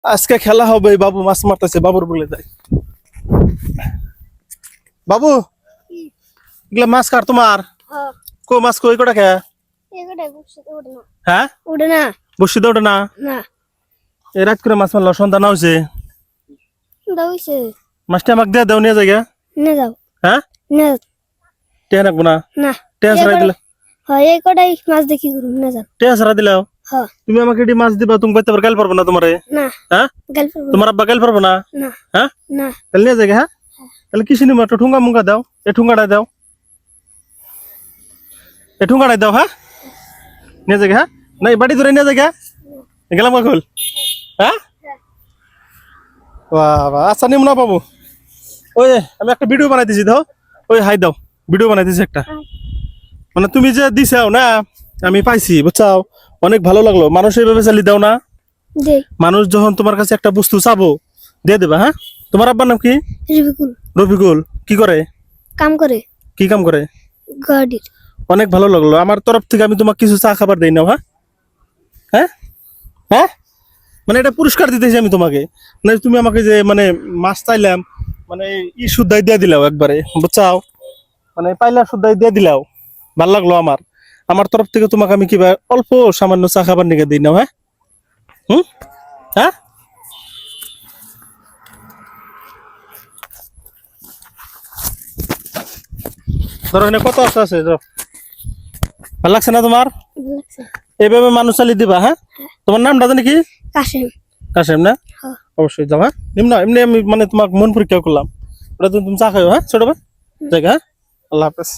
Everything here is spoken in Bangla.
আজকে খেলা হবে, বাবু মাছ মারতেছে, বাবুর বলে যাই। বাবু এগুলা মাছ কার তোমার? কো মাছ কই কটা খেয়া? হ্যাঁ উঠে না বসিতে ওঠে না। না এই রাত করে মাছ মারলো, সন্ধ্যা না হয়েছে। দাউছে মাছটা আমাকে দিয়ে দাও, নিয়ে যাই গা। না যাও হ্যাঁ না টেয়া রাখবো না, না টেয়া ছাড়াই দিলে। হয় এই কটাই মাছ দেখি করুন না যাও টেয়া ছাড়া দিলাও। হ্যাঁ তুমি আমাকে এটি মাছ দিবা, তুমি কইতে পারো গাল পারবো না তোমারে। না হ্যাঁ গল্প তোমার আব্বা গাল পারবো না। না হ্যাঁ না তাহলে নিয়ে যাই গা। হ্যাঁ তাহলে কিসে নিবো, একটু ঠুঙ্গা মুঙ্গা দাও, এ ঠুঙ্গাটাই দাও, এ ঠুঙ্গাটাই দাও। হ্যাঁ নিয়ে যাই গা। হ্যাঁ না বাড়ি ধরে নিয়ে যাই গা, গেলাম কাকুল। হ্যাঁ বাবা আচ্ছা নিম না বাবু। ওই আমি একটা ভিডিও বানাই দিছি, দাও ওই হাই দাও, ভিডিও বানাই দিছি একটা। মানে তুমি যে দিছাও না, আমি পাইছি বুঝছাও, অনেক ভালো লাগলো। মানুষ এইভাবে চালি দাও না, দে মানুষ যখন তোমার কাছে একটা বস্তু চাবো দিয়ে দেবা। হ্যাঁ তোমার আব্বার নাম কি? রবিকুল রফিকুল। কি করে? কাম করে কি কাম করে? গাড়ির অনেক ভালো লাগলো। আমার তরফ থেকে আমি তোমাকে কিছু চা খাবার দেই নাও। হ্যাঁ হ্যাঁ হ্যাঁ মানে এটা পুরস্কার দিতেছি আমি তোমাকে। মানে তুমি আমাকে যে মানে মাছ চাইলাম, মানে ই শুদ্ধাই দিয়ে দিলাও একবারে বুঝছাও, মানে পাইলা শুদ্ধাই দিয়ে দিলাও। ভাল লাগলো আমার। আমার তরফ থেকে তোমাকে আমি কিবা অল্প সামান্য চা খাবার নিকে দিই নাও। হ্যাঁ হুম হ্যাঁ ধরো এখানে কত আছে আছে ধরো। ভাল লাগছে না তোমার? লাগছে এইভাবে মানুষ চালিয়ে দিবা। হ্যাঁ তোমার নামটা জানি কি? কাশেম কাশেম না? হ্যাঁ অবশ্যই যাও। হ্যাঁ এমনি এমনি আমি মানে তোমাকে মন পরীক্ষা করলাম, ওটা তুমি চা খাও। হ্যাঁ ছোট ভাই জায়গা। হ্যাঁ আল্লাহ হাফেজ।